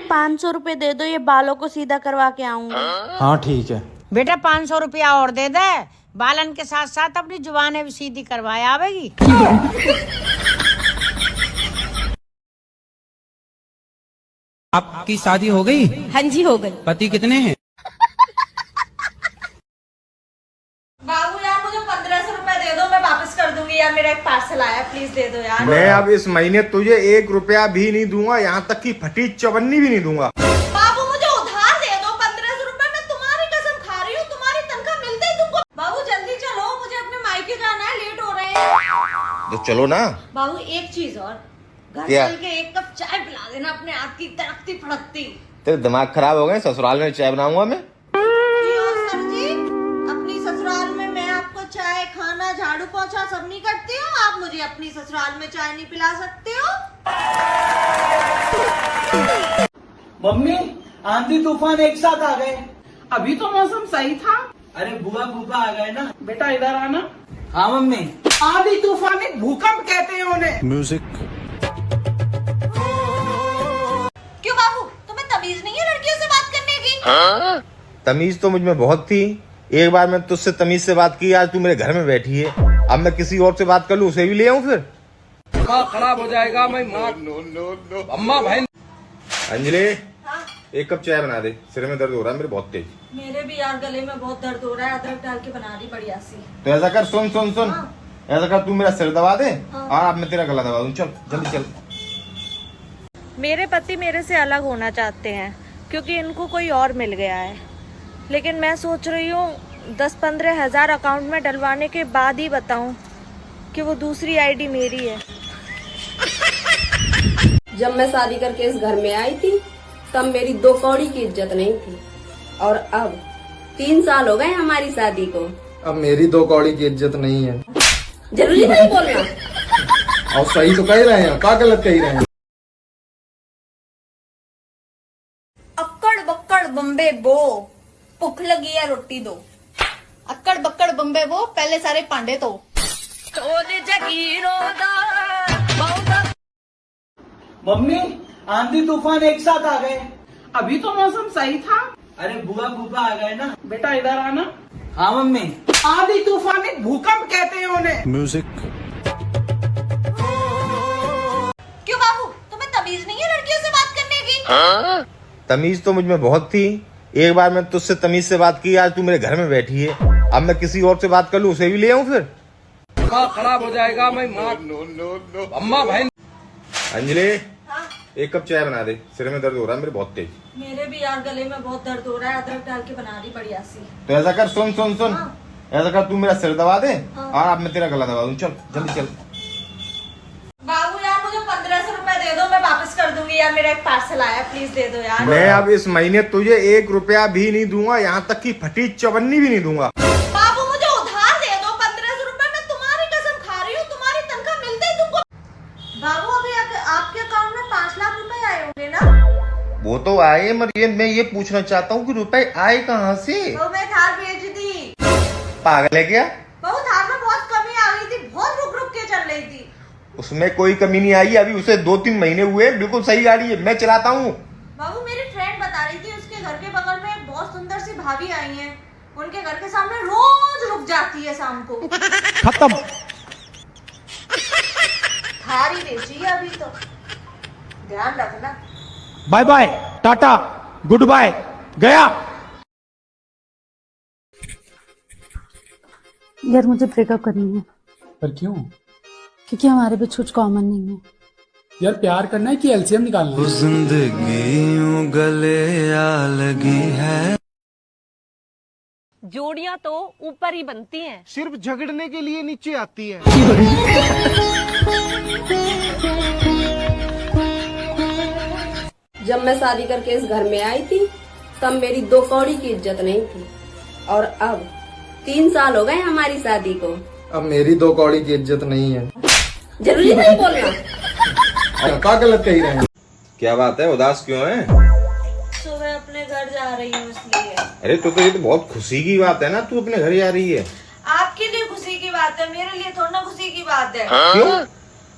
500 रुपए दे दो, ये बालों को सीधा करवा के आऊंगी। हाँ ठीक है बेटा 500 रुपया और दे दे, बालन के साथ साथ अपनी जुबानें भी सीधी करवाए आवेगी। आपकी शादी हो गई? हाँ जी हो गई। पति कितने हैं? बाबू यार मुझे 1500 रुपए दे दो, मैं वापस कर दूंगी यार, मेरा एक पार्सल आया, प्लीज दे दो यार। मैं अब इस महीने तुझे 1 रुपया भी नहीं दूंगा, यहाँ तक कि फटी चवन्नी भी नहीं दूंगा। बाबू मुझे उधार दे दो 1500 रुपए, मैं तुम्हारी कसम खा रही हूँ, तुम्हारी तनख्वाह मिलते ही तुमको। बाबू जल्दी चलो, मुझे अपने मायके जाना है, लेट हो रहे हैं। तो चलो ना। बाबू एक चीज और, घर क्या? चल के 1 कप चाय पिला देना अपने हाथ की तड़कती फड़कती। तेरे दिमाग खराब हो गए, ससुराल में चाय बनाऊंगा मैं। सर जी, अपनी ससुराल में मैं आपको चाय, खाना, झाड़ू पोछा सब नहीं करती हूँ, आप मुझे अपनी ससुराल में चाय नहीं पिला सकते हो। मम्मी आंधी तूफान एक साथ आ गए। अभी तो मौसम सही था। अरे बुआ फूफा आ गए ना। बेटा इधर आना। हाँ मम्मी। आंधी तूफान एक भूकंप कहते हैं उन्हें। म्यूजिक। क्यों बाबू, तुम्हें तमीज नहीं है लड़कियों से बात करने की? तमीज तो मुझ में बहुत थी, एक बार मैं तुझसे तमीज से बात की, आज तू मेरे घर में बैठी है, अब मैं किसी और से बात कर लूँ, उसे भी ले आऊँ फिर? खराब हो जाएगा। मैं अम्मा भाई। अंजलि हाँ? 1 कप चाय बना दे, सिर में दर्द हो रहा है मेरे बहुत तेज। मेरे भी यार गले में बहुत दर्द हो रहा है, अदरक डाल के बना दी बढ़िया सी। तो ऐसा कर, सुन सुन सुन, हाँ। ऐसा कर, तू मेरा सिर दबा दे हाँ। और अब मैं तेरा गला दबा दूं। चल जल्दी चल। मेरे पति मेरे से अलग होना चाहते हैं क्योंकि इनको कोई और मिल गया है, लेकिन मैं सोच रही हूँ 10-15 हजार अकाउंट में डलवाने के बाद ही बताऊं कि वो दूसरी आईडी मेरी है। जब मैं शादी करके इस घर में आई थी तब मेरी 2 कौड़ी की इज्जत नहीं थी, और अब 3 साल हो गए हमारी शादी को, अब मेरी 2 कौड़ी की इज्जत नहीं है। जरूरी नहीं बोलना। और सही तो कह रहे हैं, क्या गलत कह रहे हैं? अक्कड़ बक्कड़ बम्बे बो, भुख लगी है रोटी दो। अक्कड़ बक्कड़ बम्बे बो, पहले सारे पांडे तो। मम्मी आंधी तूफान एक साथ आ गए। अभी तो मौसम सही था। अरे बुआ फूफा आ गए ना। बेटा इधर आना। हाँ मम्मी। आंधी तूफान एक भूकंप कहते हैं उन्हें। म्यूजिक। क्यों बाबू, तुम्हें तमीज नहीं है लड़कियों से बात करने की? तमीज तो मुझ में बहुत थी, एक बार मैं तुझसे तमीज से बात की, आज तू मेरे घर में बैठी है, अब मैं किसी और से बात कर लूँ, उसे भी ले आऊँ फिर? खराब हो जाएगा। मैं अम्मा भाई। अंजलि हाँ? 1 कप चाय बना दे, सिर में दर्द हो रहा है मेरे बहुत तेज। मेरे भी यार गले में बहुत दर्द हो रहा है, अदरक डाल के बना दी बढ़िया सी। तो ऐसा कर, सुन सुन सुन, हाँ। ऐसा कर, तू मेरा सिर दबा दे हाँ। और अब मैं तेरा गला दबा दूं। चल जल्दी चल। बाबू यार मुझे 1500 रुपए दे दो, मैं वापस कर दूंगी यार, मेरा एक पार्सल आया, प्लीज दे दो यार। मैं अब इस महीने तुझे 1 रुपया भी नहीं दूंगा, यहाँ तक कि फटी चवन्नी भी नहीं दूंगा। बाबू मुझे उधार दे दो 1500 रुपए, मैं तुम्हारी कसम खा रही हूँ, तुम्हारी तनख्वाह मिलते ही तुमको। बाबू अभी आपके अकाउंट में 5 लाख रुपए आए होंगे ना? वो तो आए, मगर मैं ये पूछना चाहता हूँ कि रुपए आए कहाँ से? तो मैं थार भेज दी। पागल है क्या? बाबू थार में बहुत कमी आ गई थी, बहुत रुक रुक के चल रही थी। उसमें कोई कमी नहीं आई, अभी उसे 2-3 महीने हुए, बिल्कुल सही गाड़ी है, मैं चलाता हूँ। बाबू मेरी फ्रेंड बता रही थी उसके घर के बगल में एक बहुत सुंदर सी भाभी आई है, उनके घर के सामने रोज रुक जाती है शाम को। खत्म। थारी बेची है अभी तो, ध्यान रखना। Bye bye, tata, goodbye, गया। यार मुझे ब्रेकअप करनी है। पर क्यों? क्योंकि हमारे बीच कुछ कॉमन नहीं है। यार प्यार करना है कि एलसीएम निकालना है? जिंदगी यूं गले आ लगी है। जोड़ियां तो ऊपर ही बनती हैं, सिर्फ झगड़ने के लिए नीचे आती है। जब मैं शादी करके इस घर में आई थी तब मेरी 2 कौड़ी की इज्जत नहीं थी, और अब 3 साल हो गए हमारी शादी को, अब मेरी 2 कौड़ी की इज्जत नहीं है। जरूरी नहीं बोलना। क्या गलत कह रहे हैं? क्या बात है, उदास क्यों है? सुबह अपने घर जा रही हूँ इसलिए। अरे तो ये तो बहुत खुशी की बात है ना, तू अपने घर जा रही है। आपके लिए खुशी की बात है, मेरे लिए थोड़ा ना खुशी की बात है। क्यों?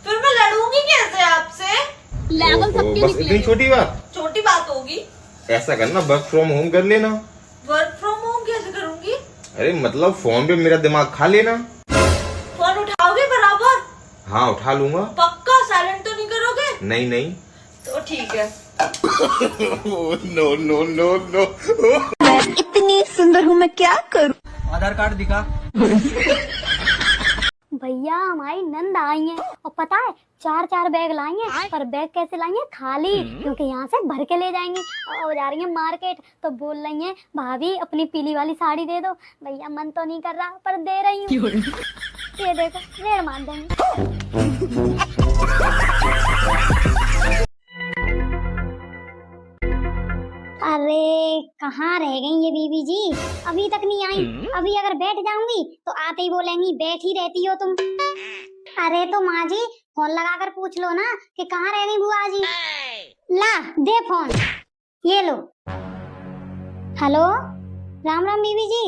फिर मैं लड़ूंगी कैसे आपसे? लेवल सबके बस इतनी छोटी बात। छोटी बात होगी। ऐसा करना, वर्क फ्रॉम होम कर लेना। वर्क फ्रॉम होम कैसे करूंगी? अरे मतलब फोन पे मेरा दिमाग खा लेना। फोन उठाओगे बराबर? हाँ उठा लूंगा। पक्का? साइलेंट तो नहीं करोगे? नहीं नहीं। तो ठीक है। No no no no. इतनी सुंदर हूँ मैं, क्या करूँ? आधार कार्ड दिखा। भैया हमारी नंद आई है और पता है 4 बैग लाएंगे, पर बैग कैसे लाएंगे? खाली, क्योंकि यहाँ से भर के ले जाएंगे। और जा रही है मार्केट तो बोल रही है भाभी अपनी पीली वाली साड़ी दे दो। भैया मन तो नहीं कर रहा पर दे रही हूँ। ये देखो रेड़ मार देंगे। अरे कहाँ रह गई ये बीबी जी, अभी तक नहीं आई। अभी अगर बैठ जाऊंगी तो आते ही बोलेंगी बैठी रहती हो तुम। अरे तो माँ जी फोन लगाकर पूछ लो ना कि कहाँ रह गई बुआ जी। ला दे फोन, ये लो। हेलो, राम राम बीबी जी,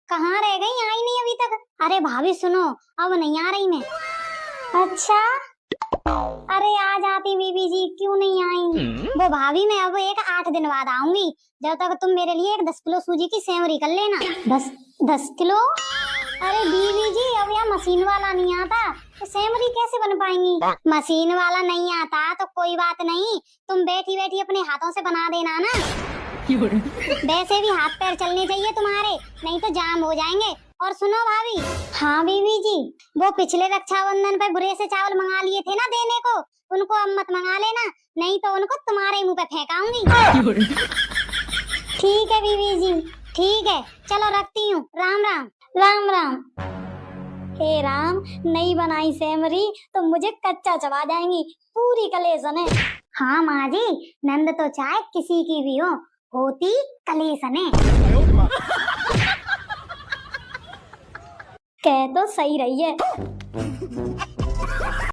कहाँ रह गई? आई नहीं अभी तक। अरे भाभी सुनो, अब नहीं आ रही मैं। अच्छा, अरे आ जाती बीबी जी, क्यों नहीं आई? वो भाभी मैं अब 8 दिन बाद आऊंगी। जब तक तुम मेरे लिए एक 10 किलो सूजी की सेवरी कर लेना। 10 किलो? अरे बीबी जी अब यहाँ मशीन वाला नहीं आता तो सेवरी कैसे बन पाएंगी? मशीन वाला नहीं आता तो कोई बात नहीं, तुम बैठी बैठी अपने हाथों से बना देना ना। वैसे भी हाथ पैर चलने चाहिए तुम्हारे, नहीं तो जाम हो जाएंगे। और सुनो भाभी। हाँ बीबी जी, वो पिछले रक्षाबंधन पे बुरे से चावल मंगा लिए थे ना देने को, उनको अब मत मंगा लेना, नहीं तो उनको तुम्हारे मुंह पे फेंकाऊंगी। ठीक है बीबी जी, ठीक है, चलो रखती हूँ। राम राम। राम राम। हे राम, नहीं बनाई सेमरी तो मुझे कच्चा चबा जाएंगी, पूरी कलेसन है। हाँ माँ जी, नंद तो चाहे किसी की भी हो, होती कलेसन है। कह तो सही रही है।